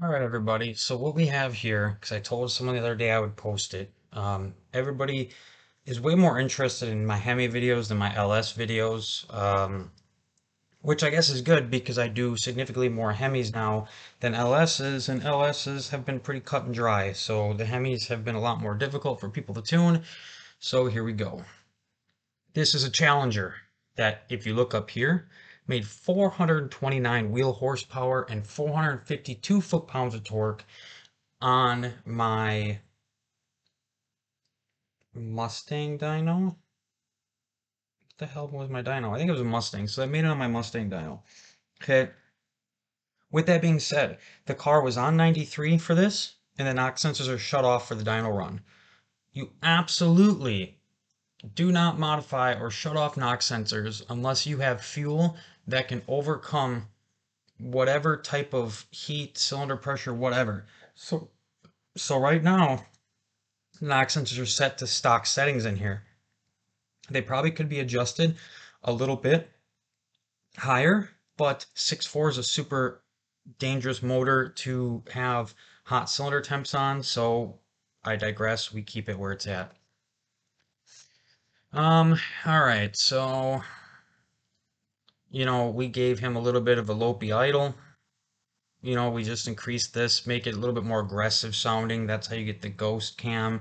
All right, everybody. So what we have here, because I told someone the other day I would post it. Everybody is way more interested in my Hemi videos than my LS videos, which I guess is good because I do significantly more Hemis now than LSs, and LSs have been pretty cut and dry. So the Hemis have been a lot more difficult for people to tune. So here we go. This is a Challenger that, if you look up here, made 429 wheel horsepower and 452 foot-pounds of torque on my Mustang dyno. What the hell was my dyno? I think it was a Mustang, so I made it on my Mustang dyno. Okay. With that being said, the car was on 93 for this, and the knock sensors are shut off for the dyno run. You absolutely do not modify or shut off knock sensors unless you have fuel that can overcome whatever type of heat, cylinder pressure, whatever. So right now, knock sensors are set to stock settings in here. They probably could be adjusted a little bit higher, but 6.4 is a super dangerous motor to have hot cylinder temps on, so I digress. We keep it where it's at. All right, so we gave him a little bit of a lopey idle. We just increased this, make it a little bit more aggressive sounding. That's how you get the ghost cam.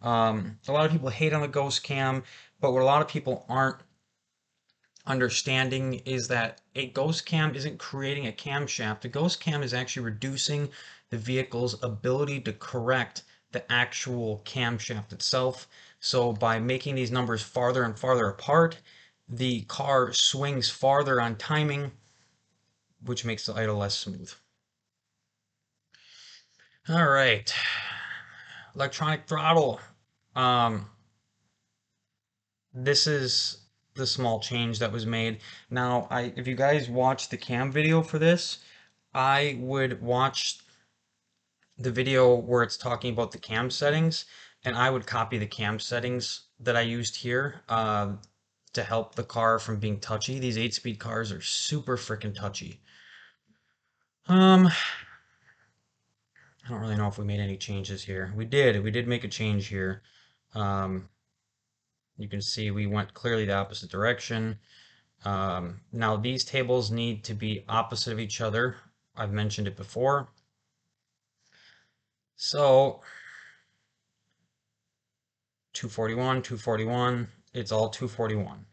A lot of people hate on the ghost cam, but what a lot of people aren't understanding is that a ghost cam isn't creating a camshaft. A ghost cam is actually reducing the vehicle's ability to correct the actual camshaft itself. So by making these numbers farther and farther apart, the car swings farther on timing, which makes the idle less smooth. All right, electronic throttle. Um, this is the small change that was made. Now, if you guys watch the cam video for this, I would watch the video where it's talking about the cam settings, and I would copy the cam settings that I used here to help the car from being touchy. These 8-speed cars are super freaking touchy. I don't really know if we made any changes here. We did make a change here. Um, you can see we went clearly the opposite direction. Now these tables need to be opposite of each other. I've mentioned it before. So 241, 241, it's all 241.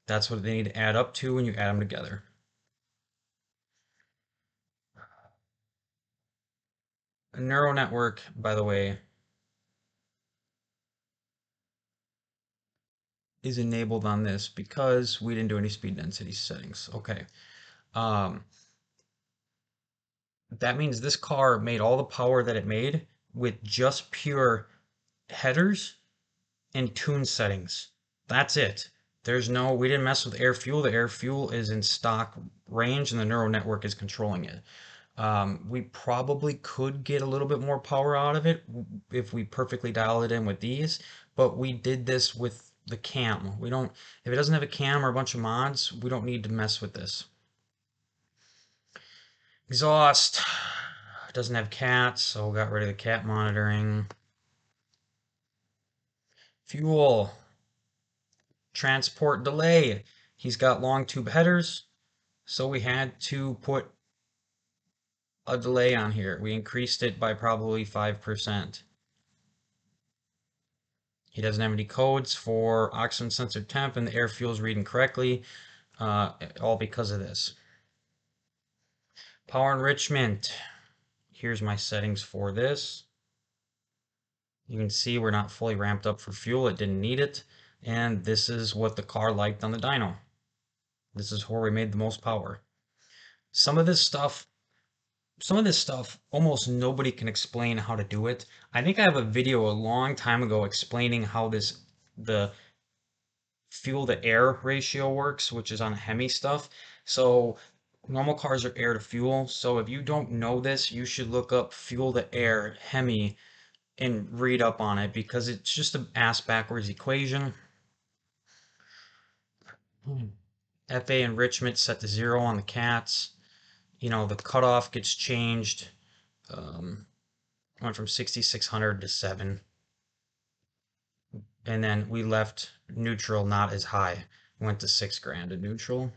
That's what they need to add up to when you add them together. A neural network, by the way, is enabled on this because we didn't do any speed density settings. Okay. Um, that means this car made all the power that it made with just pure headers and tune settings. That's it. We didn't mess with air fuel. The air fuel is in stock range and the neural network is controlling it. We probably could get a little bit more power out of it if we perfectly dial it in with these, but we did this with the cam. If it doesn't have a cam or a bunch of mods, we don't need to mess with this. Exhaust doesn't have cats, so we got rid of the cat monitoring. Fuel, transport delay. He's got long tube headers, so we had to put a delay on here. We increased it by probably 5%. He doesn't have any codes for oxygen sensor temp and the air fuel is reading correctly, all because of this. Power enrichment. Here's my settings for this. You can see we're not fully ramped up for fuel. It didn't need it. And this is what the car liked on the dyno. This is where we made the most power. Some of this stuff almost nobody can explain how to do it. I think I have a video a long time ago explaining how the fuel to air ratio works, which is on Hemi stuff. So normal cars are air to fuel. So if you don't know this, you should look up fuel to air Hemi and read up on it because it's just an ass backwards equation. FA enrichment set to 0 on the cats. The cutoff gets changed Went from 6,600 to 7. And then we left neutral not as high. Went to 6 grand in neutral.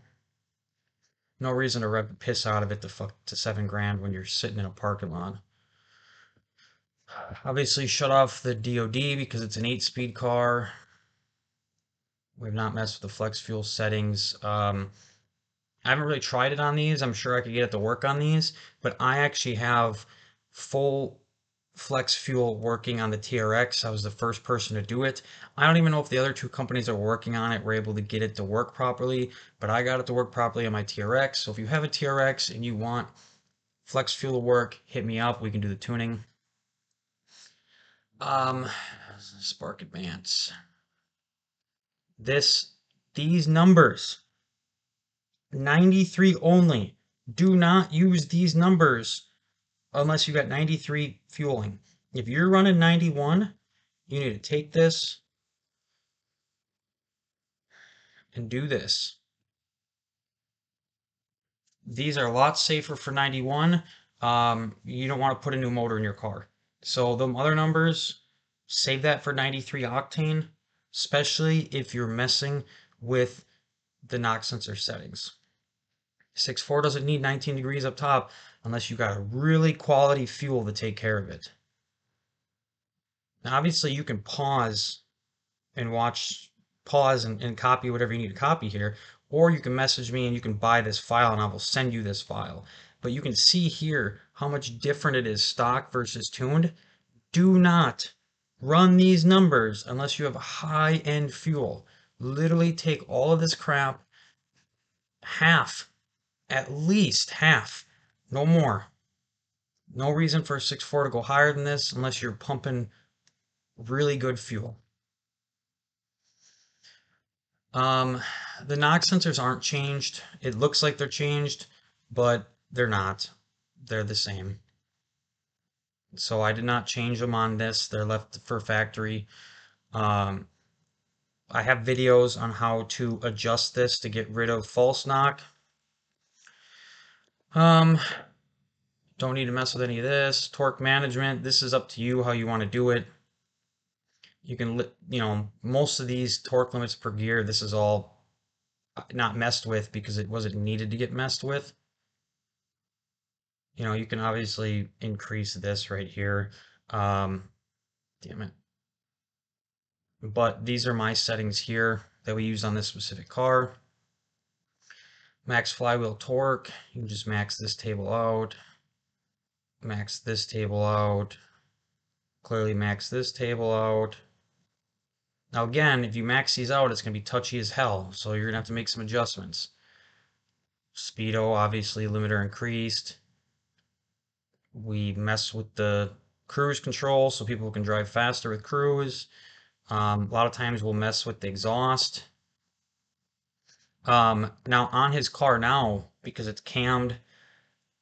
No reason to rev the piss out of it to 7 grand when you're sitting in a parking lot. Obviously shut off the DOD because it's an 8-speed car. We've not messed with the flex fuel settings. I haven't really tried it on these. I'm sure I could get it to work on these, but I actually have full flex fuel working on the TRX. I was the first person to do it. I don't even know if the other two companies that were working on it were able to get it to work properly, but I got it to work properly on my TRX. So if you have a TRX and you want flex fuel to work, hit me up. We can do the tuning. Um, Spark Advance. These numbers, 93 only. Do not use these numbers unless you got 93 fueling. If you're running 91, you need to take this and do this. These are a lot safer for 91. You don't want to put a new motor in your car. So the other numbers, save that for 93 octane, especially if you're messing with the knock sensor settings. 6.4 doesn't need 19 degrees up top unless you got a really quality fuel to take care of it. Now, obviously, you can pause and and copy whatever you need to copy here, or you can message me and you can buy this file and I will send you this file. But you can see here how much different it is stock versus tuned. Do not run these numbers unless you have a high-end fuel. Literally take all of this crap, half, at least half, no more. No reason for a 6.4 to go higher than this unless you're pumping really good fuel. The knock sensors aren't changed. It looks like they're changed, but they're not. They're the same. So I did not change them on this. They're left for factory. I have videos on how to adjust this to get rid of false knock. Don't need to mess with any of this. Torque management, this is up to you how you want to do it. You can, most of these torque limits per gear, this is all not messed with because it wasn't needed to get messed with. You can obviously increase this right here. Damn it. But these are my settings here that we use on this specific car. Max flywheel torque, you can just max this table out. Max this table out. Clearly max this table out. Now again, if you max these out, it's going to be touchy as hell, so you're going to have to make some adjustments. Speedo, obviously, limiter increased. We mess with the cruise control so people can drive faster with cruise. A lot of times we'll mess with the exhaust. Now on his car now, because it's cammed,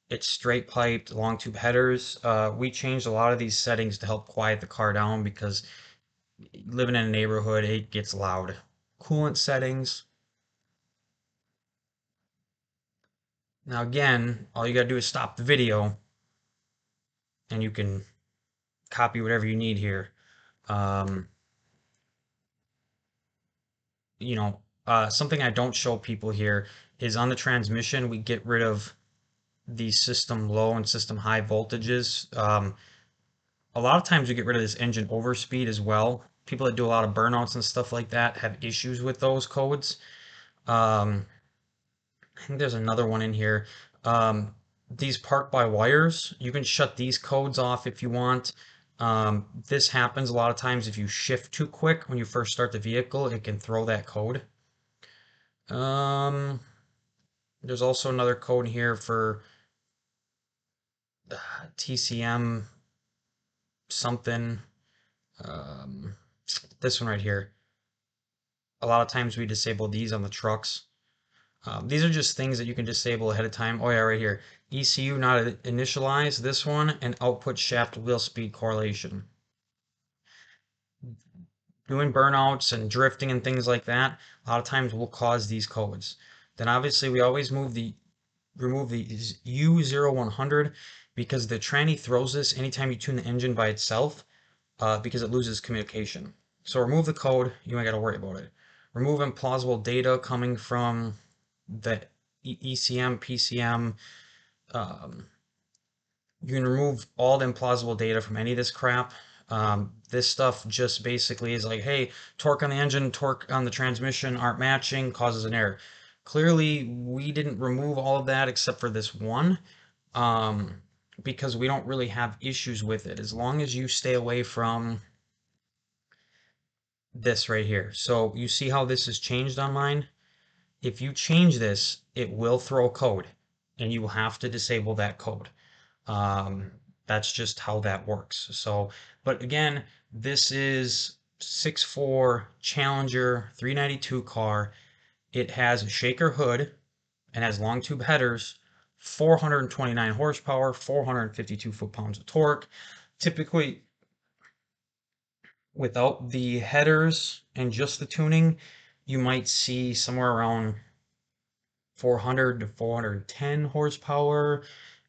it's straight piped, long tube headers, we changed a lot of these settings to help quiet the car down because living in a neighborhood, it gets loud. Coolant settings. Now again, all you gotta do is stop the video and you can copy whatever you need here. Something I don't show people here is on the transmission, we get rid of the system low and system high voltages. A lot of times we get rid of this engine overspeed as well. People that do a lot of burnouts and stuff like that have issues with those codes. I think there's another one in here. These park by wires, you can shut these codes off if you want. This happens a lot of times if you shift too quick when you first start the vehicle, it can throw that code. There's also another code here for TCM something. This one right here. A lot of times we disable these on the trucks. These are just things that you can disable ahead of time. Oh yeah, right here. ECU not initialized, this one, and output shaft wheel speed correlation. Doing burnouts and drifting and things like that, a lot of times will cause these codes. Then obviously we always move the remove the U0100 because the tranny throws this anytime you tune the engine by itself because it loses communication. So remove the code, you ain't got to worry about it. Remove implausible data coming from the ECM, PCM. Um, you can remove all the implausible data from any of this crap. This stuff just basically is like, hey, torque on the engine, torque on the transmission aren't matching, causes an error. Clearly, we didn't remove all of that except for this one, um, because we don't really have issues with it as long as you stay away from this right here. So you see how this is changed on mine? If you change this, it will throw code and you will have to disable that code. Um, that's just how that works. So, but again, this is 6.4 Challenger 392 car. It has a shaker hood and has long tube headers, 429 horsepower, 452 foot-pounds of torque. Typically, without the headers and just the tuning, you might see somewhere around 400 to 410 horsepower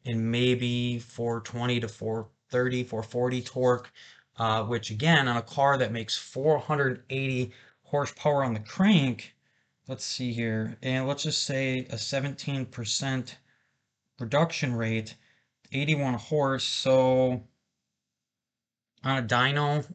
and maybe 420 to 430, 440 torque, which again, on a car that makes 480 horsepower on the crank, let's see here, and let's just say a 17% reduction rate, 81 horse, so on a dyno,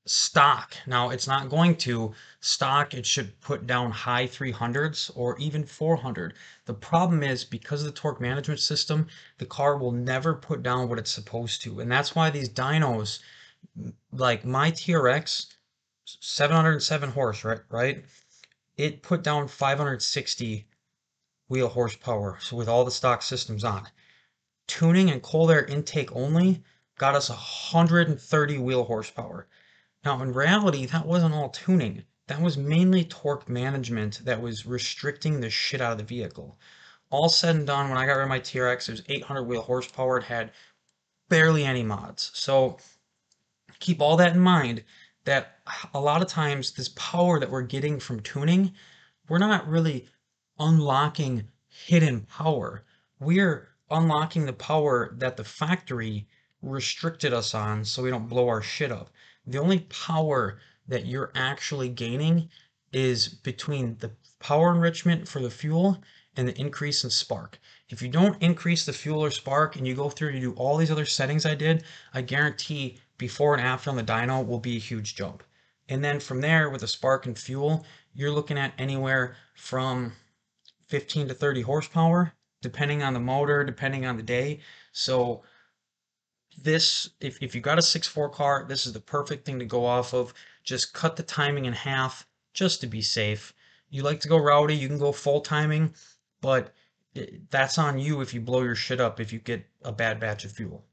stock. Now it's not going to stock, it should put down high 300s or even 400. The problem is because of the torque management system, the car will never put down what it's supposed to. And that's why these dynos, like my TRX, 707 horse, right? It put down 560 wheel horsepower. So with all the stock systems on, tuning and cold air intake only got us 130 wheel horsepower. Now, in reality, that wasn't all tuning. That was mainly torque management that was restricting the shit out of the vehicle. All said and done, when I got rid of my TRX, it was 800 wheel horsepower. It had barely any mods. So keep all that in mind that a lot of times this power that we're getting from tuning, we're not really unlocking hidden power. We're unlocking the power that the factory restricted us on so we don't blow our shit up. The only power that you're actually gaining is between the power enrichment for the fuel and the increase in spark. If you don't increase the fuel or spark and you go through and do all these other settings I did, I guarantee before and after on the dyno will be a huge jump. And then from there with the spark and fuel, you're looking at anywhere from 15 to 30 horsepower, depending on the motor, depending on the day. So this, if you got a 6.4 car, this is the perfect thing to go off of. Just cut the timing in half just to be safe. You like to go rowdy, you can go full timing, but that's on you if you blow your shit up if you get a bad batch of fuel.